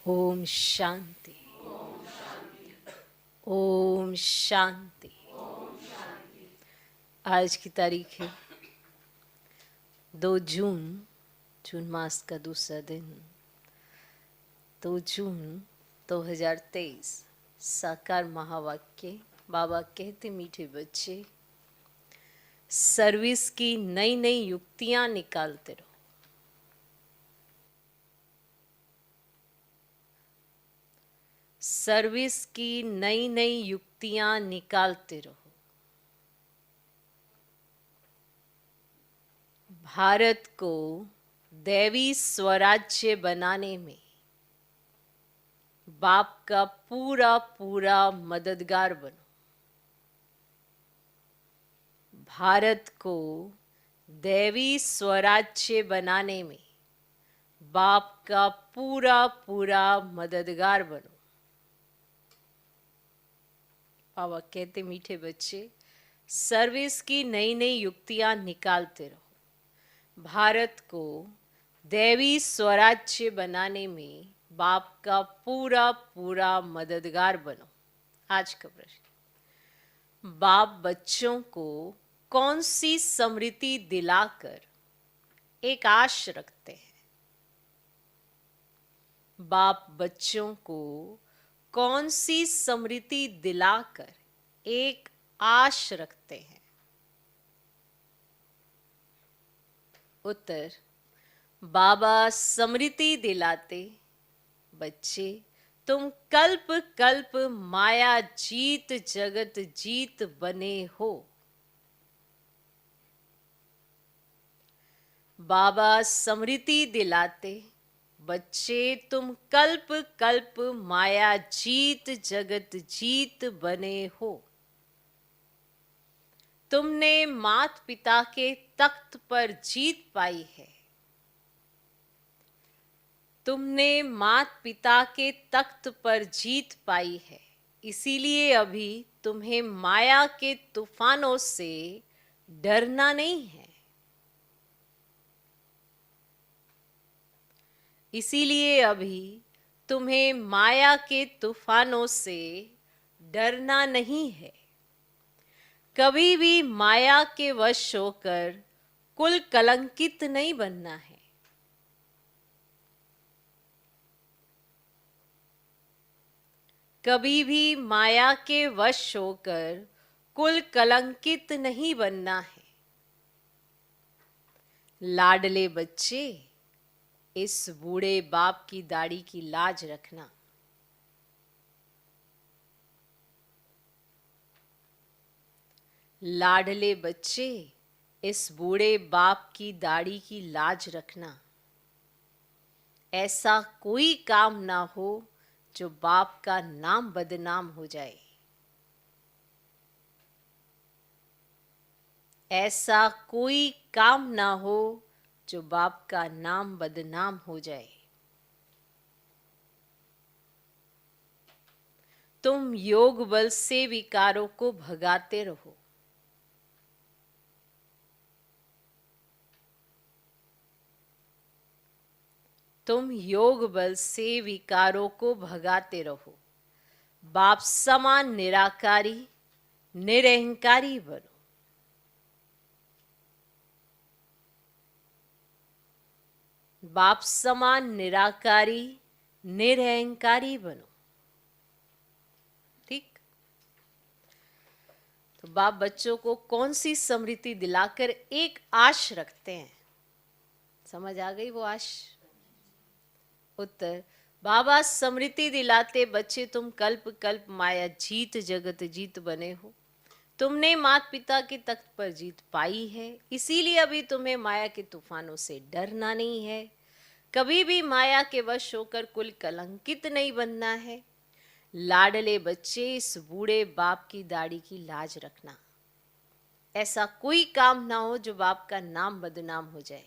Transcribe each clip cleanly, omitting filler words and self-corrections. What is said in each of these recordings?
ओम शांति। ओम शांति। आज की तारीख है 2 जून, जून मास का दूसरा दिन, 2 जून 2023। साकार महावाक्य। बाबा कहते, मीठे बच्चे, सर्विस की नई नई युक्तियां निकालते रहो। सर्विस की नई नई युक्तियां निकालते रहो। भारत को दैवी स्वराज्य बनाने में बाप का पूरा पूरा मददगार बनो। भारत को दैवी स्वराज्य बनाने में बाप का पूरा पूरा मददगार बनो। बाबा कहते, मीठे बच्चे, सर्विस की नई नई युक्तियां निकालते रहो। भारत को दैवी स्वराज्य बनाने में बाप का पूरा पूरा मददगार बनो। आज का प्रश्न, बाप बच्चों को कौन सी स्मृति दिलाकर एक आश रखते हैं? बाप बच्चों को कौन सी स्मृति दिलाकर एक आश रखते हैं? उत्तर, बाबा स्मृति दिलाते, बच्चे तुम कल्प कल्प माया जीत जगत जीत बने हो। बाबा स्मृति दिलाते, बच्चे तुम कल्प कल्प माया जीत जगत जीत बने हो। तुमने मात पिता के तख्त पर जीत पाई है। तुमने मात पिता के तख्त पर जीत पाई है, इसीलिए अभी तुम्हें माया के तूफानों से डरना नहीं है। इसीलिए अभी तुम्हें माया के तूफानों से डरना नहीं है। कभी भी माया के वश होकर कुल कलंकित नहीं बनना है। कभी भी माया के वश होकर कुल कलंकित नहीं बनना है। लाडले बच्चे, इस बूढ़े बाप की दाढ़ी की लाज रखना। लाडले बच्चे, इस बूढ़े बाप की दाढ़ी की लाज रखना। ऐसा कोई काम ना हो जो बाप का नाम बदनाम हो जाए। ऐसा कोई काम ना हो जो बाप का नाम बदनाम हो जाए। तुम योग बल से विकारों को भगाते रहो। तुम योग बल से विकारों को भगाते रहो। बाप समान निराकारी निरहंकारी बनो। बाप समान निराकारी निरहंकारी बनो। ठीक? तो बाप बच्चों को कौन सी स्मृति दिलाकर एक आश रखते हैं? समझ आ गई वो आश? उत्तर, बाबा स्मृति दिलाते, बच्चे तुम कल्प कल्प माया जीत जगत जीत बने हो। तुमने माता पिता के तख्त पर जीत पाई है, इसीलिए अभी तुम्हें माया के तूफानों से डरना नहीं है। कभी भी माया के वश होकर कुल कलंकित नहीं बनना है। लाडले बच्चे, इस बूढ़े बाप की दाढ़ी की लाज रखना। ऐसा कोई काम ना हो जो बाप का नाम बदनाम हो जाए।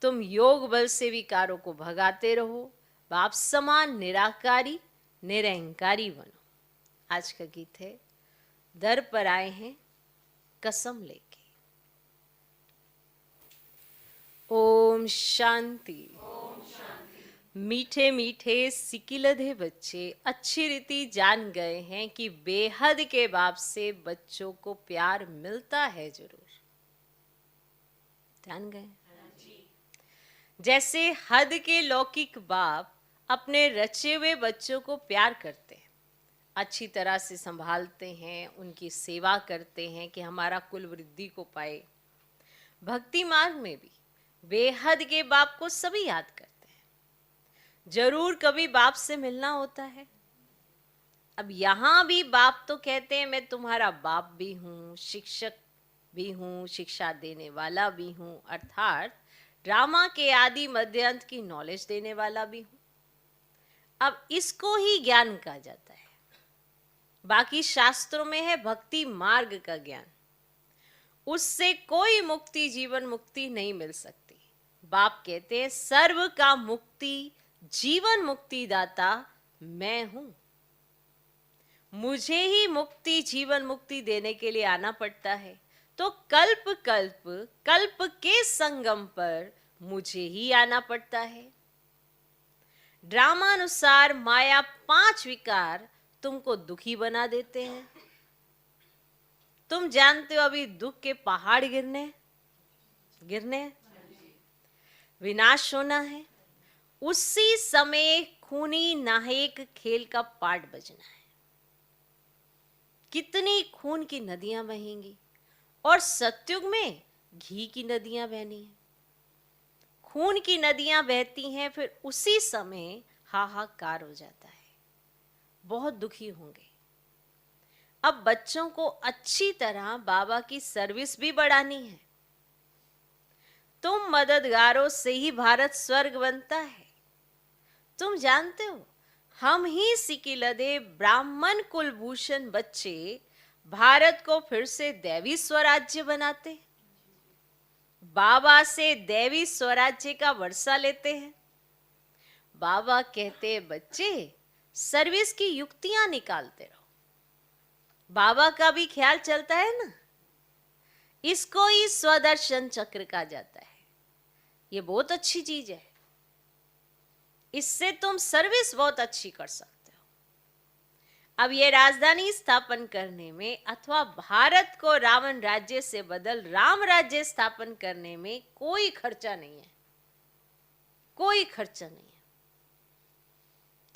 तुम योग बल से विकारों को भगाते रहो। बाप समान निराकारी निरहंकारी बनो। आज का गीत है, दर पर आए हैं कसम लेके। ओम शांति। मीठे मीठे सिकिलधे बच्चे अच्छी रीति जान गए हैं कि बेहद के बाप से बच्चों को प्यार मिलता है जरूर। जान गए? जैसे हद के लौकिक बाप अपने रचे हुए बच्चों को प्यार करते हैं, अच्छी तरह से संभालते हैं, उनकी सेवा करते हैं कि हमारा कुल वृद्धि को पाए। भक्ति मार्ग में भी बेहद के बाप को सभी याद करते हैं। जरूर कभी बाप से मिलना होता है। अब यहां भी बाप तो कहते हैं मैं तुम्हारा बाप भी हूं, शिक्षक भी हूं, शिक्षा देने वाला भी हूं, अर्थात ड्रामा के आदि मध्य अंत की नॉलेज देने वाला भी हूं। अब इसको ही ज्ञान कहा जाता है। बाकी शास्त्रों में है भक्ति मार्ग का ज्ञान, उससे कोई मुक्ति, जीवन मुक्ति नहीं मिल सकती। बाप कहते हैं सर्व का मुक्ति, जीवन मुक्ति दाता मैं हूं। मुझे ही मुक्ति, जीवन मुक्ति देने के लिए आना पड़ता है। तो कल्प कल्प कल्प के संगम पर मुझे ही आना पड़ता है। ड्रामानुसार माया 5 विकार तुमको दुखी बना देते हैं। तुम जानते हो अभी दुख के पहाड़ गिरने विनाश होना है। उसी समय खूनी नाहक खेल का पाठ बजना है। कितनी खून की नदियां बहेंगी, और सतयुग में घी की नदियां बहनी है। खून की नदियां बहती हैं, फिर उसी समय हाहाकार हो जाता है, बहुत दुखी होंगे। अब बच्चों को अच्छी तरह बाबा की सर्विस भी बढ़ानी है। तुम मददगारों से ही भारत स्वर्ग बनता है। तुम जानते हो हम ही सिकिलधे ब्राह्मण कुलभूषण बच्चे भारत को फिर से दैवी स्वराज्य बनाते हैं। बाबा से दैवी स्वराज्य का वर्षा लेते हैं। बाबा कहते हैं बच्चे सर्विस की युक्तियां निकालते रहो। बाबा का भी ख्याल चलता है ना। इसको ही स्वदर्शन चक्र कहा जाता है। ये बहुत अच्छी चीज है। इससे तुम सर्विस बहुत अच्छी कर सकते हो। अब ये राजधानी स्थापन करने में अथवा भारत को रावण राज्य से बदल राम राज्य स्थापन करने में कोई खर्चा नहीं है, कोई खर्चा नहीं है।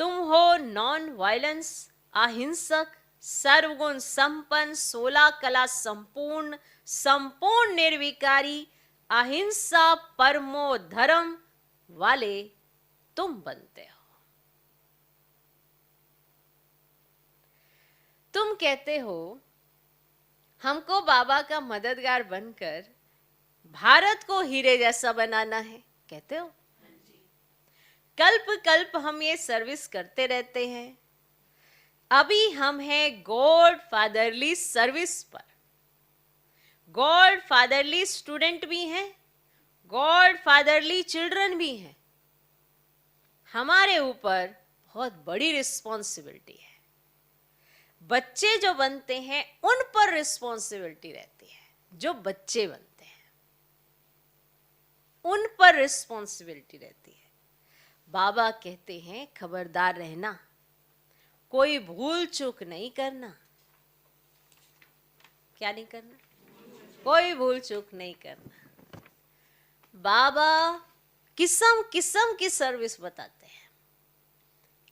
तुम हो नॉन वायलेंस, अहिंसक, सर्वगुण संपन्न, 16 कला संपूर्ण, संपूर्ण निर्विकारी, अहिंसा परमो धर्म वाले तुम बनते हो। तुम कहते हो हमको बाबा का मददगार बनकर भारत को हीरे जैसा बनाना है, कहते हो। कल्प कल्प हम ये सर्विस करते रहते हैं। अभी हम हैं गॉड फादरली सर्विस पर। गॉड फादरली स्टूडेंट भी हैं, गॉड फादरली चिल्ड्रन भी हैं। हमारे ऊपर बहुत बड़ी रिस्पॉन्सिबिलिटी है। बच्चे जो बनते हैं उन पर रिस्पॉन्सिबिलिटी रहती है। जो बच्चे बनते हैं उन पर रिस्पॉन्सिबिलिटी रहती है। बाबा कहते हैं खबरदार रहना, कोई भूल चूक नहीं करना। क्या नहीं करना? कोई भूल चूक नहीं करना। बाबा किस्म किस्म की सर्विस बताते हैं।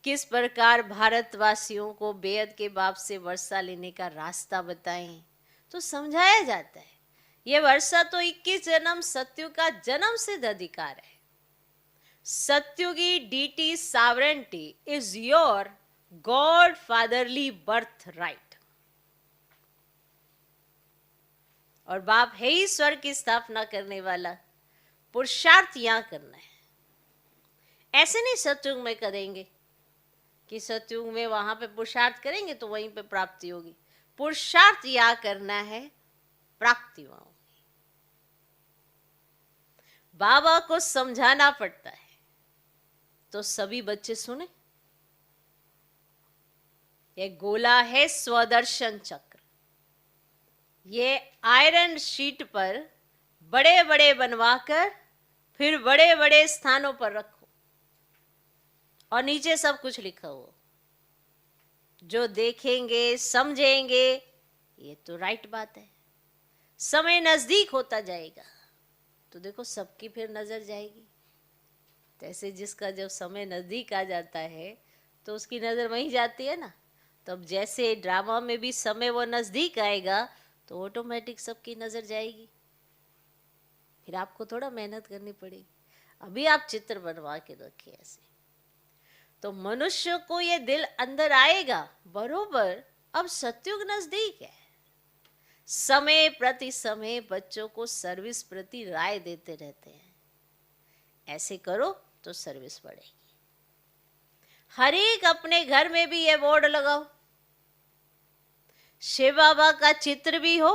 किस प्रकार भारतवासियों को बेअद के बाप से वर्षा लेने का रास्ता बताएं तो समझाया जाता है। यह वर्षा तो 21 जन्म सत्युग का जन्म सिद्ध अधिकार है। सत्युगी deity sovereignty is your God fatherly birth right. और बाप है ही स्वर्ग की स्थापना करने वाला। पुरुषार्थ यहां करना है। ऐसे नहीं सत्युग में करेंगे कि सत्युग में वहां पे पुरुषार्थ करेंगे तो वहीं पे प्राप्ति होगी। पुरुषार्थ यहां करना है, प्राप्ति वहां होगी। बाबा को समझाना पड़ता है तो सभी बच्चे सुने। ये गोला है स्वदर्शन चक्र। ये आयरन शीट पर बड़े बड़े बनवाकर फिर बड़े बड़े स्थानों पर रखो। और नीचे सब कुछ लिखा हुआ, जो देखेंगे समझेंगे। ये तो राइट बात है। समय नजदीक होता जाएगा तो देखो सबकी फिर नजर जाएगी। जैसे जिसका जब समय नजदीक आ जाता है तो उसकी नजर वहीं जाती है ना। तो अब जैसे ड्रामा में भी समय वो नजदीक आएगा तो ऑटोमेटिक सबकी नजर जाएगी। फिर आपको थोड़ा मेहनत करनी पड़ेगी। अभी आप चित्र बनवा के रखिए ऐसे, तो मनुष्य को ये दिल अंदर आएगा बरोबर अब सतयुग नजदीक है। समय प्रति समय बच्चों को सर्विस प्रति राय देते रहते हैं, ऐसे करो तो सर्विस बढ़ेगी। हर एक अपने घर में भी ये बोर्ड लगाओ, शिव बाबा का चित्र भी हो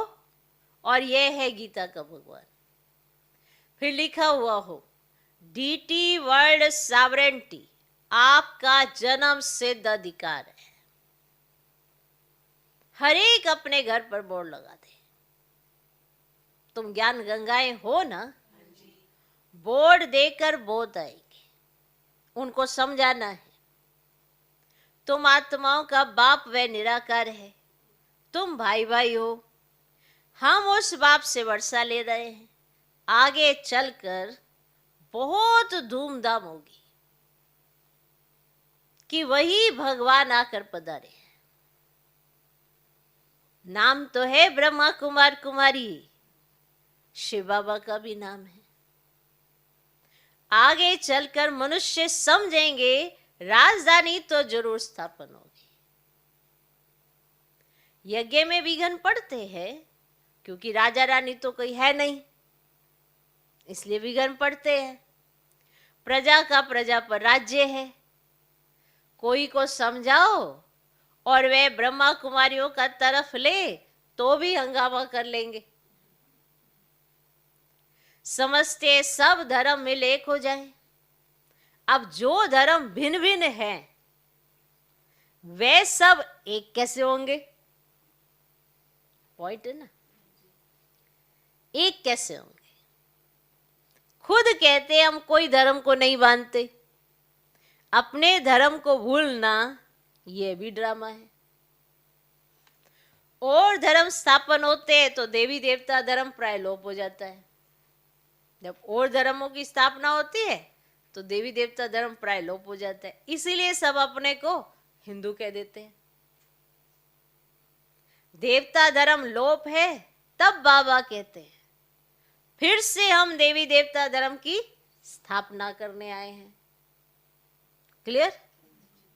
और ये है गीता का भगवान। फिर लिखा हुआ हो डीटी वर्ल्ड सॉवरेंटी, आपका जन्म सिद्ध अधिकार है। हर एक अपने घर पर बोर्ड लगा दे। तुम ज्ञान गंगाएं हो ना, बोर्ड देकर बोध आएगी, उनको समझाना है तुम आत्माओं का बाप व निराकार है, तुम भाई भाई हो, हम उस बाप से वर्षा ले रहे हैं, आगे चलकर बहुत धूमधाम होगी कि वही भगवान आकर पधारे। नाम तो है ब्रह्मा कुमार कुमारी, शिव बाबा का भी नाम है। आगे चलकर मनुष्य समझेंगे राजधानी तो जरूर स्थापन होगी। यज्ञ में विघ्न पड़ते हैं क्योंकि राजा रानी तो कोई है नहीं, इसलिए विघ्न पड़ते हैं। प्रजा का प्रजा पर राज्य है, कोई को समझाओ और वे ब्रह्मा कुमारियों का तरफ ले तो भी हंगामा कर लेंगे। समझते सब धर्म मिल एक हो जाए। अब जो धर्म भिन्न भिन्न है वे सब एक कैसे होंगे? पॉइंट है ना, एक कैसे होंगे? खुद कहते हम कोई धर्म को नहीं मानते, अपने धर्म को भूलना ये भी ड्रामा है। और धर्म स्थापन होते हैं तो देवी देवता धर्म प्राय लोप हो जाता है। जब और धर्मों की स्थापना होती है तो देवी देवता धर्म प्राय लोप हो जाता है। इसीलिए सब अपने को हिंदू कह देते हैं। देवता धर्म लोप है तब बाबा कहते हैं फिर से हम देवी देवता धर्म की स्थापना करने आए हैं। क्लियर?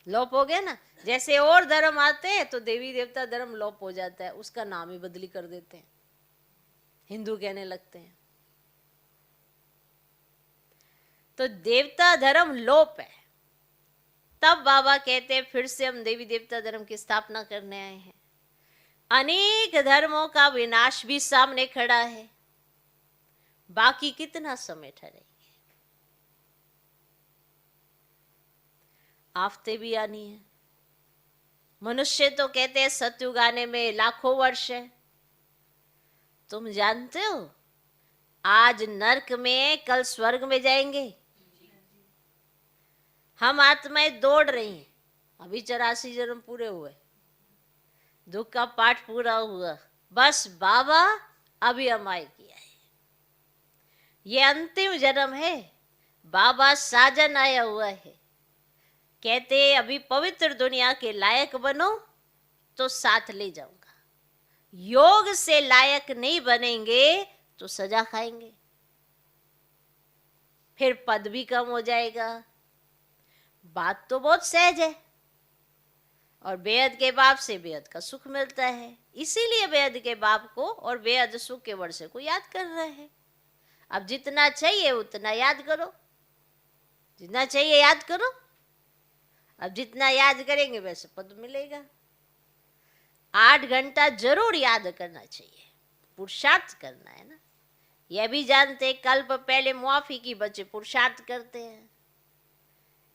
लोप हो गया ना। जैसे और धर्म आते हैं तो देवी देवता धर्म लोप हो जाता है, उसका नाम ही बदली कर देते हैं, हिंदू कहने लगते हैं। तो देवता धर्म लोप है तब बाबा कहते हैं फिर से हम देवी देवता धर्म की स्थापना करने आए हैं। अनेक धर्मों का विनाश भी सामने खड़ा है, बाकी कितना समय ठहरेंगे? आफते भी आनी है। मनुष्य तो कहते हैं सतयुग आने में लाखों वर्ष है। तुम जानते हो आज नरक में कल स्वर्ग में जाएंगे। हम आत्माएं दौड़ रही हैं, अभी 84 जन्म पूरे हुए, दुख का पाठ पूरा हुआ, बस बाबा अभी हमारे किया है। ये अंतिम जन्म है, बाबा साजन आया हुआ है। कहते अभी पवित्र दुनिया के लायक बनो तो साथ ले जाऊंगा, योग से लायक नहीं बनेंगे तो सजा खाएंगे, फिर पद भी कम हो जाएगा। बात तो बहुत सहज है और बेहद के बाप से बेहद का सुख मिलता है, इसीलिए बेहद के बाप को और बेहद सुख के वर्षे को याद कर रहे हैं। अब जितना चाहिए उतना याद करो, जितना चाहिए याद करो। अब जितना याद करेंगे वैसे पद मिलेगा। 8 घंटा जरूर याद करना चाहिए, पुरुषार्थ करना है ना। यह भी जानते कल्प पहले मुआफी की बच्चे पुरुषार्थ करते हैं,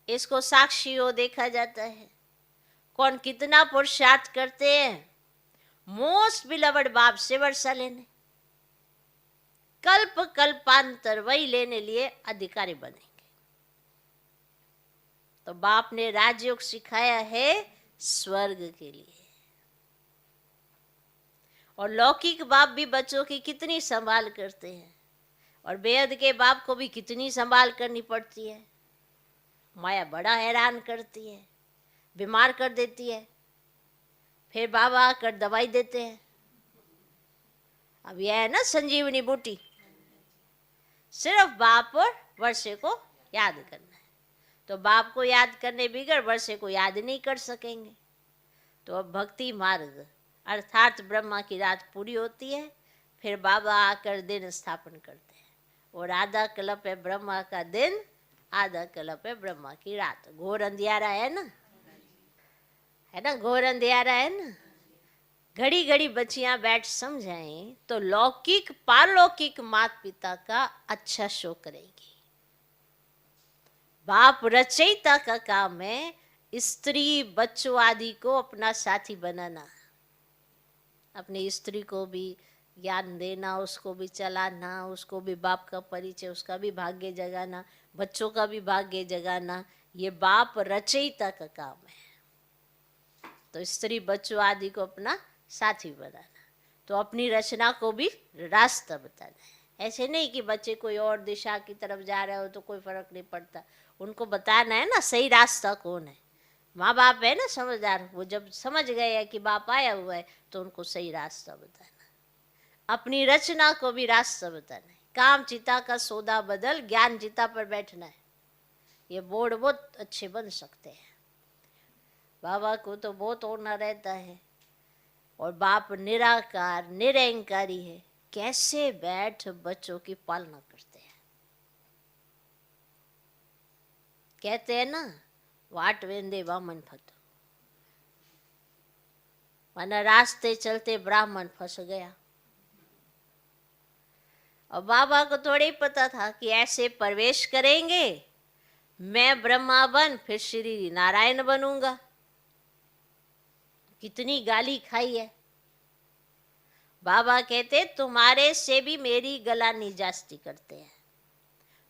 इसको साक्षी हो देखा जाता है कौन कितना पुरुषार्थ करते हैं। मोस्ट बिलवड बाप से वर्षा लेने, कल्प कल्पांतर वही लेने लिए अधिकारी बनेंगे। तो बाप ने राजयोग सिखाया है स्वर्ग के लिए। और लौकिक बाप भी बच्चों की कितनी संभाल करते हैं, और बेहद के बाप को भी कितनी संभाल करनी पड़ती है। माया बड़ा हैरान करती है, बीमार कर देती है, फिर बाबा आकर दवाई देते हैं। अब यह है ना संजीवनी बूटी, सिर्फ बाप और वर्षे को याद करना है। तो बाप को याद करने बिगड़ वर्षे को याद नहीं कर सकेंगे। तो अब भक्ति मार्ग अर्थात ब्रह्मा की रात पूरी होती है, फिर बाबा आकर दिन स्थापन करते हैं। और आधा कल्प है ब्रह्मा का दिन, आधा कल्प है ब्रह्मा की रात। घोर अंधियारा है ना, है ना, घोर अंधियारा है ना। घड़ी घड़ी बच्चियां बैठ समझाएं तो लौकिक पारलौकिक माता पिता का अच्छा शो करेगी। बाप रचयिता का काम है स्त्री बच्चों आदि को अपना साथी बनाना, अपनी स्त्री को भी ज्ञान देना, उसको भी चलाना, उसको भी बाप का परिचय, उसका भी भाग्य जगाना, बच्चों का भी भाग्य जगाना, ये बाप रचयिता का काम है। तो स्त्री बच्चों आदि को अपना साथी बनाना, तो अपनी रचना को भी रास्ता बताना है। ऐसे नहीं कि बच्चे कोई और दिशा की तरफ जा रहे हो तो कोई फर्क नहीं पड़ता, उनको बताना है ना सही रास्ता कौन है। माँ बाप है ना समझदार, वो जब समझ गए हैं कि बाप आया हुआ है तो उनको सही रास्ता बताना, अपनी रचना को भी रास्ता बताना है। काम चिता का सौदा बदल ज्ञान चिता पर बैठना है। ये बोर्ड बहुत अच्छे बन सकते हैं। बाबा को तो बहुत होना रहता है, और बाप निराकार निरंकारी है, कैसे बैठ बच्चों की पालना करते हैं। कहते हैं ना वाट वेंदे वामन फतो, माना रास्ते चलते ब्राह्मण फंस गया। और बाबा को थोड़ी ही पता था कि ऐसे प्रवेश करेंगे मैं ब्रह्मा बन फिर श्री नारायण बनूंगा। कितनी गाली खाई है। बाबा कहते तुम्हारे से भी मेरी गलानी जास्ती करते हैं,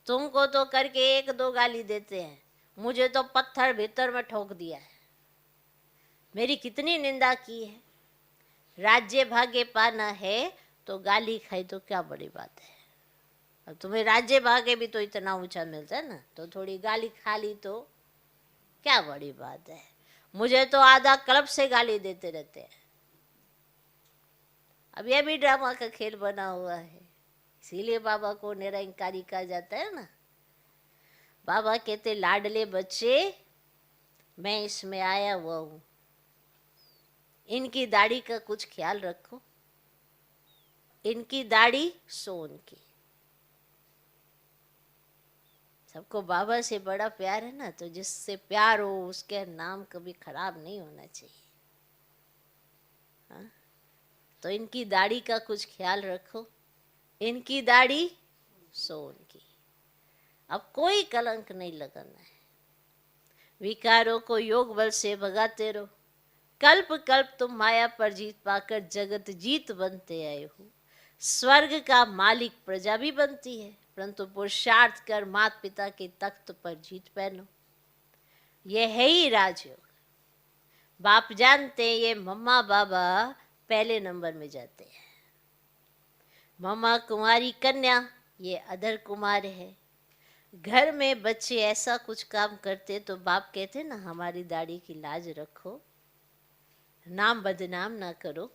तुमको तो करके एक दो गाली देते हैं, मुझे तो पत्थर भीतर में ठोक दिया है, मेरी कितनी निंदा की है। राज्य भाग्य पाना है तो गाली खाई तो क्या बड़ी बात है। अब तुम्हें राज्य भाग्य भी तो इतना ऊंचा मिलता है ना, तो थोड़ी गाली खा ली तो क्या बड़ी बात है। मुझे तो आधा क्लब से गाली देते रहते हैं। अब यह भी ड्रामा का खेल बना हुआ है, इसीलिए बाबा को निरंकारी कहा जाता है ना। बाबा कहते लाडले बच्चे मैं इसमें आया हुआ हूं, इनकी दाढ़ी का कुछ ख्याल रखो। इनकी दाढ़ी सोन की। सबको बाबा से बड़ा प्यार है ना, तो जिससे प्यार हो उसके नाम कभी खराब नहीं होना चाहिए। हाँ? तो इनकी दाढ़ी का कुछ ख्याल रखो, इनकी दाढ़ी सोन की। अब कोई कलंक नहीं लगाना है। विकारों को योग बल से भगाते रहो। कल्प कल्प तुम माया पर जीत पाकर जगत जीत बनते आए हो। स्वर्ग का मालिक प्रजा भी बनती है, परंतु पुरुषार्थ कर माता पिता के तख्त पर जीत पहनो। यह है ही राजयोग। बाप जानते हैं ये मम्मा बाबा पहले नंबर में जाते हैं। मम्मा कुमारी कन्या, ये अधर कुमार है। घर में बच्चे ऐसा कुछ काम करते तो बाप कहते ना हमारी दाढ़ी की लाज रखो, नाम बदनाम ना करो।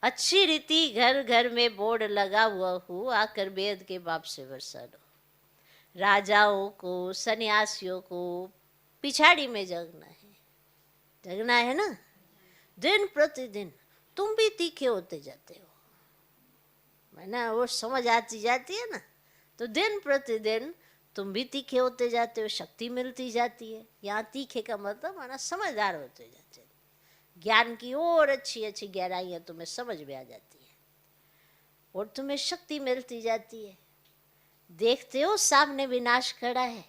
अच्छी रीति घर घर में बोर्ड लगा हुआ हो, आकर बेद के बाप से वर्षा लो। राजाओं को सन्यासियों को पिछाड़ी में जगना है ना। दिन प्रतिदिन तुम भी तीखे होते जाते हो, मैंने वो समझ आती जाती है ना, तो दिन प्रतिदिन तुम भी तीखे होते जाते हो, शक्ति मिलती जाती है। यहाँ तीखे का मतलब माना समझदार होते जाते हो, ज्ञान की और अच्छी अच्छी गहराइयाँ तुम्हें समझ में आ जाती है और तुम्हें शक्ति मिलती जाती है। देखते हो सामने विनाश खड़ा है,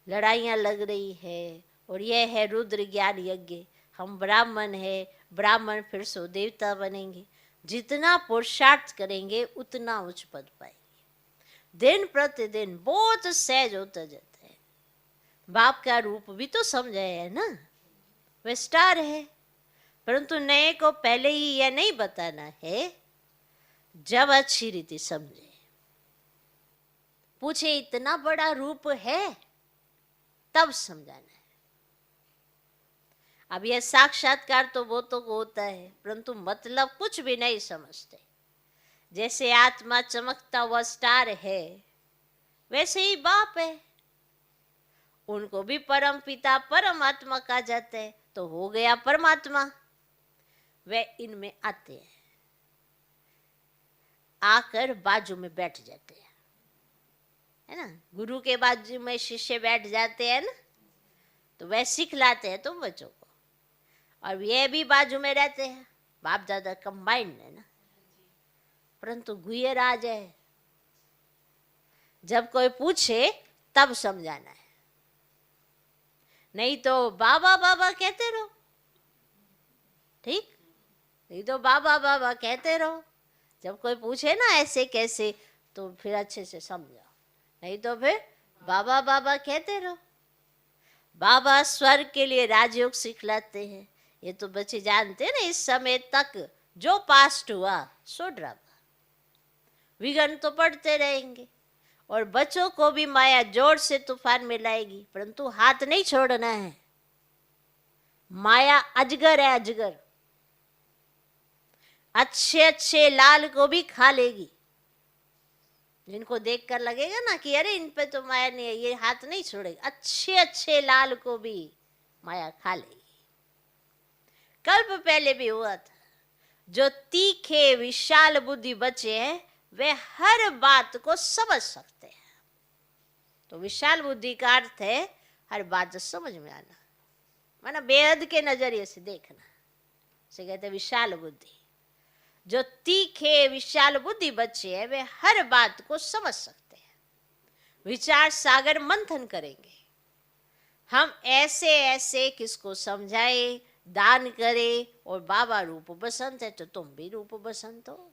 लड़ाइयाँ लग रही है, और यह है रुद्र ज्ञान यज्ञ। हम ब्राह्मण है, ब्राह्मण फिर सो देवता बनेंगे। जितना पुरुषार्थ करेंगे उतना उच्च पद पाएंगे। दिन प्रतिदिन बहुत सहज होता जाता है। बाप का रूप भी तो समझे है ना, वह स्टार है। परंतु नए को पहले ही यह नहीं बताना है, जब अच्छी रीति समझे। पूछे इतना बड़ा रूप है, तब समझाना है। अब यह साक्षात्कार तो वो तो होता है, परंतु मतलब कुछ भी नहीं समझते। जैसे आत्मा चमकता हुआ स्टार है, वैसे ही बाप है। उनको भी परम पिता परमात्मा कहा जाता है, तो हो गया परमात्मा। वे इनमें आते हैं, आकर बाजू में बैठ जाते हैं, है ना। गुरु के बाजू में शिष्य बैठ जाते हैं ना, तो वह सिखलाते हैं तुम बच्चों को, और ये भी बाजू में रहते हैं। बाप दादा कंबाइंड है ना। परंतु गुहर आ जाए, जब कोई पूछे तब समझाना है, नहीं तो बाबा बाबा कहते रहो, ठीक। नहीं तो बाबा बाबा कहते रहो। जब कोई पूछे ना ऐसे कैसे, तो फिर अच्छे से समझाओ, नहीं तो फिर बाबा बाबा कहते रहो। बाबा स्वर्ग के लिए राजयोग सिखलाते हैं, ये तो बच्चे जानते हैं ना। इस समय तक जो पास्ट हुआ सो ड्रामा, विघ्न तो पड़ते रहेंगे, और बच्चों को भी माया जोर से तूफान में लाएगी, परंतु हाथ नहीं छोड़ना है। माया अजगर है, अजगर। अच्छे अच्छे लाल को भी खा लेगी। जिनको देखकर लगेगा ना कि अरे इन पे तो माया नहीं है, ये हाथ नहीं छोड़ेगी, अच्छे अच्छे लाल को भी माया खा लेगी। कल्प पहले भी हुआ था। जो तीखे विशाल बुद्धि बचे हैं, वे हर बात को समझ सकते हैं। तो विशाल बुद्धि का अर्थ है हर बात समझ में आना, माना बेहद के नजरिए से देखना, से कहते हैं विशाल बुद्धि। जो तीखे विशाल बुद्धि बच्चे हैं, वे हर बात को समझ सकते हैं। विचार सागर मंथन करेंगे। हम ऐसे ऐसे किसको समझाए, दान करे, और बाबा रूप बसंत है तो तुम भी रूप बसंत हो।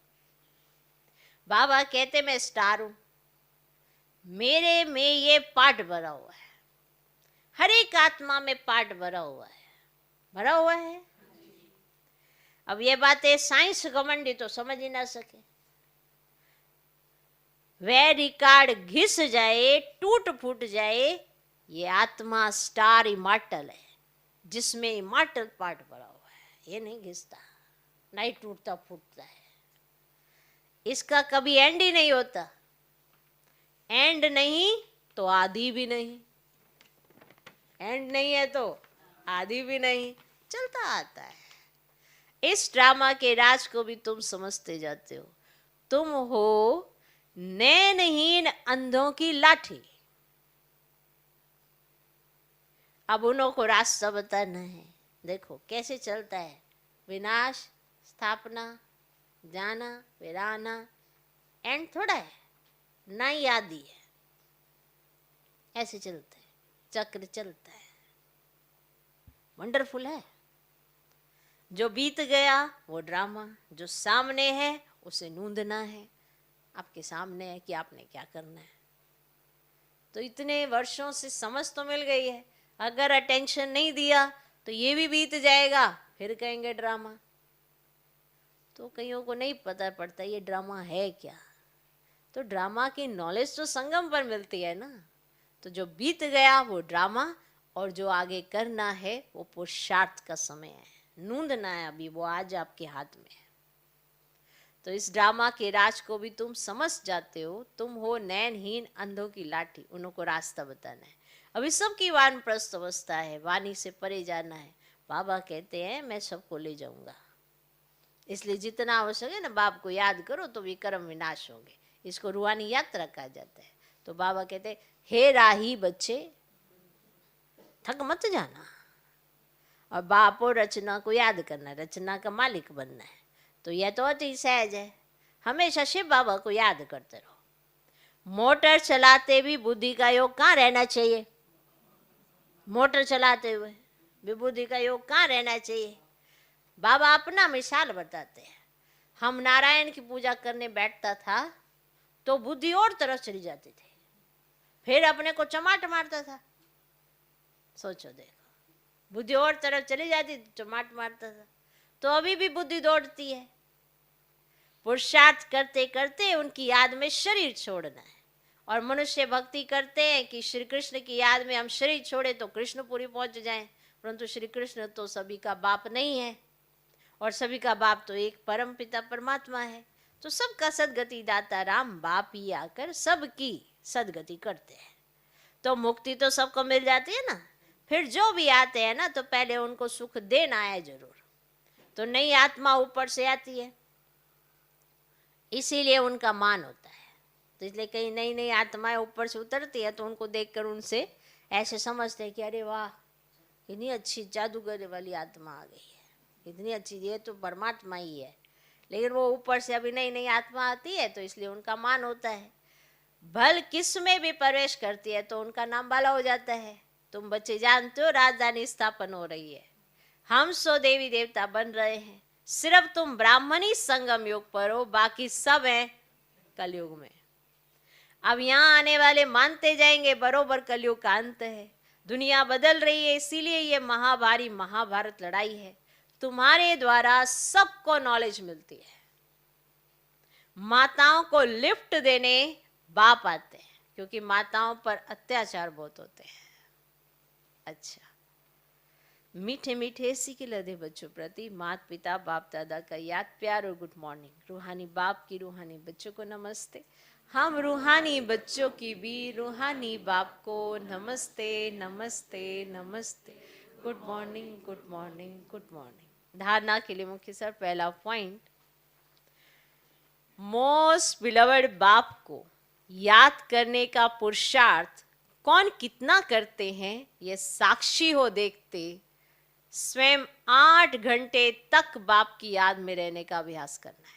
बाबा कहते मैं स्टार हूं, मेरे में ये पार्ट भरा हुआ है, हर एक आत्मा में पार्ट भरा हुआ है, भरा हुआ है। अब ये बातें साइंस घमंडी तो समझ ही ना सके। वह रिकॉर्ड घिस जाए, टूट फूट जाए, ये आत्मा स्टार इमॉर्टल है, जिसमें इमॉर्टल पार्ट भरा हुआ है। ये नहीं घिसता, नहीं टूटता फूटता है, इसका कभी एंड ही नहीं होता। एंड नहीं तो आदि भी नहीं, एंड नहीं है तो आदि भी नहीं, चलता आता है। इस ड्रामा के राज को भी तुम समझते जाते हो। तुम हो नैनहीन अंधों की लाठी। अब उन्हों को रास्ता बताना है। देखो कैसे चलता है, विनाश, स्थापना, जाना, वीराना, एंड थोड़ा है ना, याद ही है। ऐसे चलता है, चक्र चलता है। वंडरफुल है। जो बीत गया वो ड्रामा, जो सामने है उसे नूंदना है। आपके सामने है कि आपने क्या करना है। तो इतने वर्षों से समझ तो मिल गई है, अगर अटेंशन नहीं दिया तो ये भी बीत जाएगा, फिर कहेंगे ड्रामा। तो कईयों को नहीं पता पड़ता ये ड्रामा है क्या। तो ड्रामा की नॉलेज तो संगम पर मिलती है ना। तो जो बीत गया वो ड्रामा, और जो आगे करना है वो पुरुषार्थ का समय है। नूंदना है अभी, वो आज आपके हाथ में है। तो इस ड्रामा के राज को भी तुम समझ जाते हो। तुम हो नैनहीन अंधों की लाठी, उनको रास्ता बताना है। अभी सबकी वानप्रस्थ अवस्था है, वाणी से परे जाना है। बाबा कहते हैं मैं सबको ले जाऊंगा, इसलिए जितना आवश्यक है ना बाप को याद करो तो विक्रम विनाश होंगे। इसको रूहानी यात्रा कहा जाता है। तो बाबा कहते हे राही बच्चे, थक मत जाना, और बाप और रचना को याद करना, रचना का मालिक बनना है। तो यह तो अति सहज है। हमेशा शिव बाबा को याद करते रहो। मोटर चलाते भी बुद्धि का योग कहाँ रहना चाहिए। मोटर चलाते हुए भी बुद्धि का योग कहाँ रहना चाहिए। बाबा अपना मिसाल बताते हैं। हम नारायण की पूजा करने बैठता था तो बुद्धि और तरफ चली जाती थी, फिर अपने को चमाट मारता था। सोचो देखो, बुद्धि और तरफ चली जाती तो माट मारता था, तो अभी भी बुद्धि दौड़ती है। पुरुषार्थ करते करते उनकी याद में शरीर छोड़ना है, और मनुष्य भक्ति करते हैं कि श्री कृष्ण की याद में हम शरीर छोड़े तो कृष्णपुरी पहुंच जाएं, परंतु श्री कृष्ण तो सभी का बाप नहीं है, और सभी का बाप तो एक परम पिता परमात्मा है। तो सबका सदगति दाता राम बाप ही आकर सबकी सदगति करते हैं, तो मुक्ति तो सबको मिल जाती है ना। फिर जो भी आते हैं ना, तो पहले उनको सुख देना है जरूर, तो नई आत्मा ऊपर से आती है, इसीलिए उनका मान होता है। तो इसलिए कई नई नई आत्माएं ऊपर से उतरती है, तो उनको देखकर उनसे ऐसे समझते हैं कि अरे वाह, इतनी अच्छी जादूगर वाली आत्मा आ गई है, इतनी अच्छी, ये तो परमात्मा ही है। लेकिन वो ऊपर से अभी नई नई आत्मा आती है, तो इसलिए उनका मान होता है। भल किस में भी प्रवेश करती है तो उनका नाम बाला हो जाता है। तुम बच्चे जानते हो राजधानी स्थापन हो रही है, हम 100 देवी देवता बन रहे हैं, सिर्फ तुम ब्राह्मणी संगम युग पर हो, बाकी सब हैं कलयुग में। अब यहाँ आने वाले मानते जाएंगे बरोबर कलयुग का अंत है, दुनिया बदल रही है, इसीलिए ये महाभारी महाभारत लड़ाई है। तुम्हारे द्वारा सबको नॉलेज मिलती है। माताओं को लिफ्ट देने बाप आते हैं, क्योंकि माताओं पर अत्याचार बहुत होते हैं। अच्छा, मीठे मीठे इसी के लदे बच्चों प्रति माता पिता बाप दादा का याद प्यार और गुड मॉर्निंग। रूहानी बाप की रूहानी बच्चों को नमस्ते। हम रूहानी बच्चों की भी रूहानी बाप को नमस्ते नमस्ते नमस्ते। Good morning good morning good morning. धारणा के लिए मुख्य सर पहला पॉइंट, मोस्ट बिलवर्ड बाप को याद करने का पुरुषार्थ कौन कितना करते हैं ये साक्षी हो देखते स्वयं 8 घंटे तक बाप की याद में रहने का अभ्यास करना है।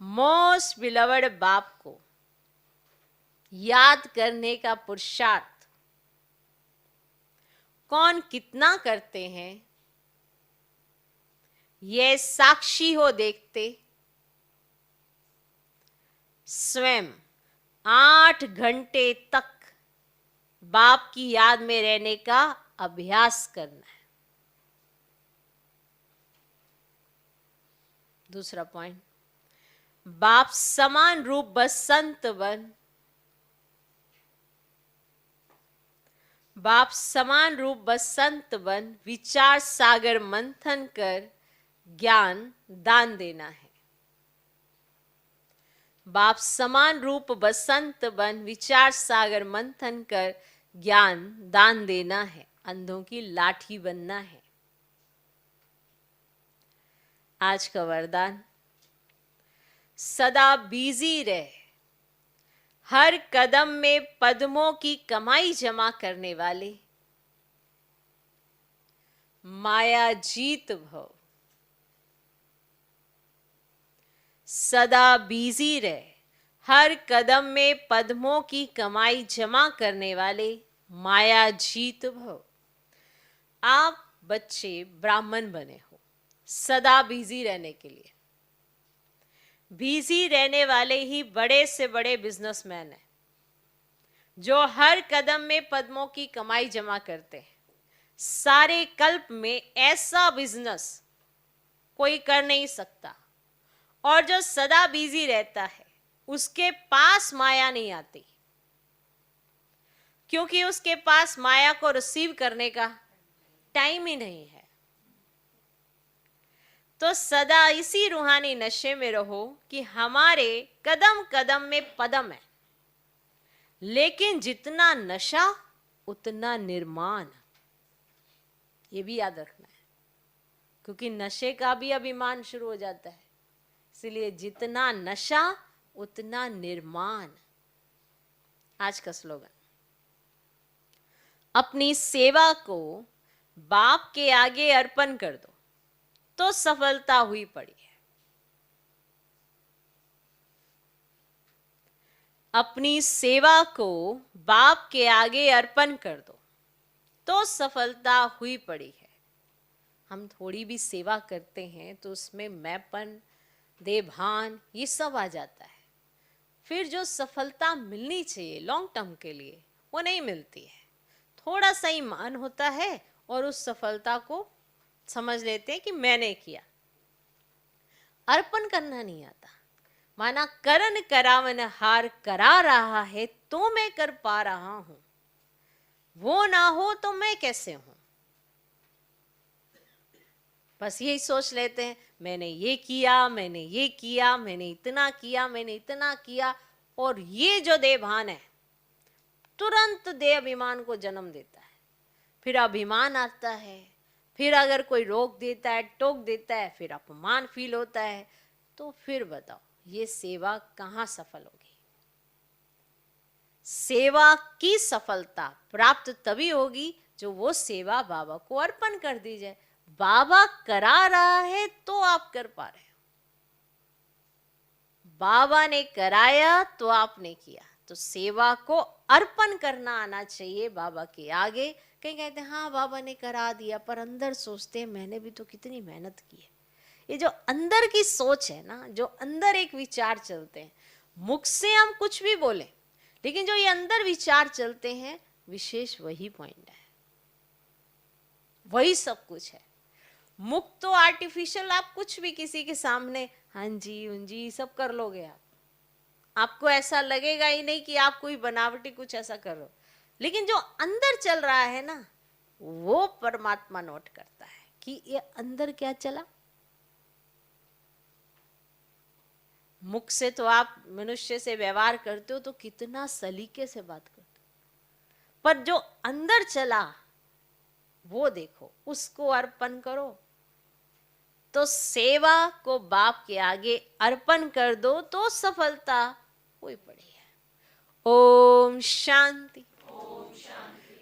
मोस्ट बिलवर्ड बाप को याद करने का पुरुषार्थ कौन कितना करते हैं ये साक्षी हो देखते स्वयं 8 घंटे तक बाप की याद में रहने का अभ्यास करना है। दूसरा पॉइंट, बाप समान रूप बसंत वन, बाप समान रूप बसंत वन विचार सागर मंथन कर ज्ञान दान देना है। बाप समान रूप बसंत बन विचार सागर मंथन कर ज्ञान दान देना है, अंधों की लाठी बनना है। आज का वरदान, सदा बिजी रहे, हर कदम में पद्मों की कमाई जमा करने वाले, माया जीत भव। सदा बिजी रहे, हर कदम में पद्मों की कमाई जमा करने वाले, माया जीत भव। आप बच्चे ब्राह्मण बने हो सदा बिजी रहने के लिए। बिजी रहने वाले ही बड़े से बड़े बिजनेसमैन हैं, जो हर कदम में पद्मों की कमाई जमा करते हैं। सारे कल्प में ऐसा बिजनेस कोई कर नहीं सकता, और जो सदा बिजी रहता है उसके पास माया नहीं आती, क्योंकि उसके पास माया को रिसीव करने का टाइम ही नहीं है। तो सदा इसी रूहानी नशे में रहो कि हमारे कदम कदम में पदम है, लेकिन जितना नशा उतना निर्माण, ये भी याद रखना है, क्योंकि नशे का भी अभिमान शुरू हो जाता है। इसलिए जितना नशा उतना निर्माण। आज का स्लोगन, अपनी सेवा को बाप के आगे अर्पण कर दो तो सफलता हुई पड़ी है। अपनी सेवा को बाप के आगे अर्पण कर दो तो सफलता हुई पड़ी है। हम थोड़ी भी सेवा करते हैं तो उसमें मैंपन, देभान, ये सब आ जाता है। फिर जो सफलता मिलनी चाहिए लॉन्ग टर्म के लिए वो नहीं मिलती है। थोड़ा सा ही मान होता है और उस सफलता को समझ लेते हैं कि मैंने किया। अर्पण करना नहीं आता। माना करन करावन हार करा रहा है तो मैं कर पा रहा हूं, वो ना हो तो मैं कैसे हूं। बस यही सोच लेते हैं, मैंने ये किया, मैंने ये किया, मैंने इतना किया, मैंने इतना किया। और ये जो देहभान है तुरंत देह अभिमान को जन्म देता है। फिर अभिमान आता है, फिर अगर कोई रोक देता है, टोक देता है, फिर अपमान फील होता है। तो फिर बताओ ये सेवा कहाँ सफल होगी। सेवा की सफलता प्राप्त तभी होगी जो वो सेवा बाबा को अर्पण कर दी जाए। बाबा करा रहा है तो आप कर पा रहे हो। बाबा ने कराया तो आपने किया। तो सेवा को अर्पण करना आना चाहिए बाबा के आगे। कहीं कहते हैं हाँ बाबा ने करा दिया, पर अंदर सोचते हैं मैंने भी तो कितनी मेहनत की है। ये जो अंदर की सोच है ना, जो अंदर एक विचार चलते हैं, मुख से हम कुछ भी बोले लेकिन जो ये अंदर विचार चलते हैं, विशेष वही पॉइंट है, वही सब कुछ है। मुख तो आर्टिफिशियल, आप कुछ भी किसी के सामने हाँ जी उन जी सब कर लोगे आप, आपको ऐसा लगेगा ही नहीं कि आप कोई बनावटी कुछ ऐसा कर रहे हो। लेकिन जो अंदर चल रहा है ना, वो परमात्मा नोट करता है कि ये अंदर क्या चला। मुख से तो आप मनुष्य से व्यवहार करते हो तो कितना सलीके से बात करते हो, पर जो अंदर चला वो देखो, उसको अर्पण करो। तो सेवा को बाप के आगे अर्पण कर दो तो सफलता हुई पड़ी है। ओम शांति।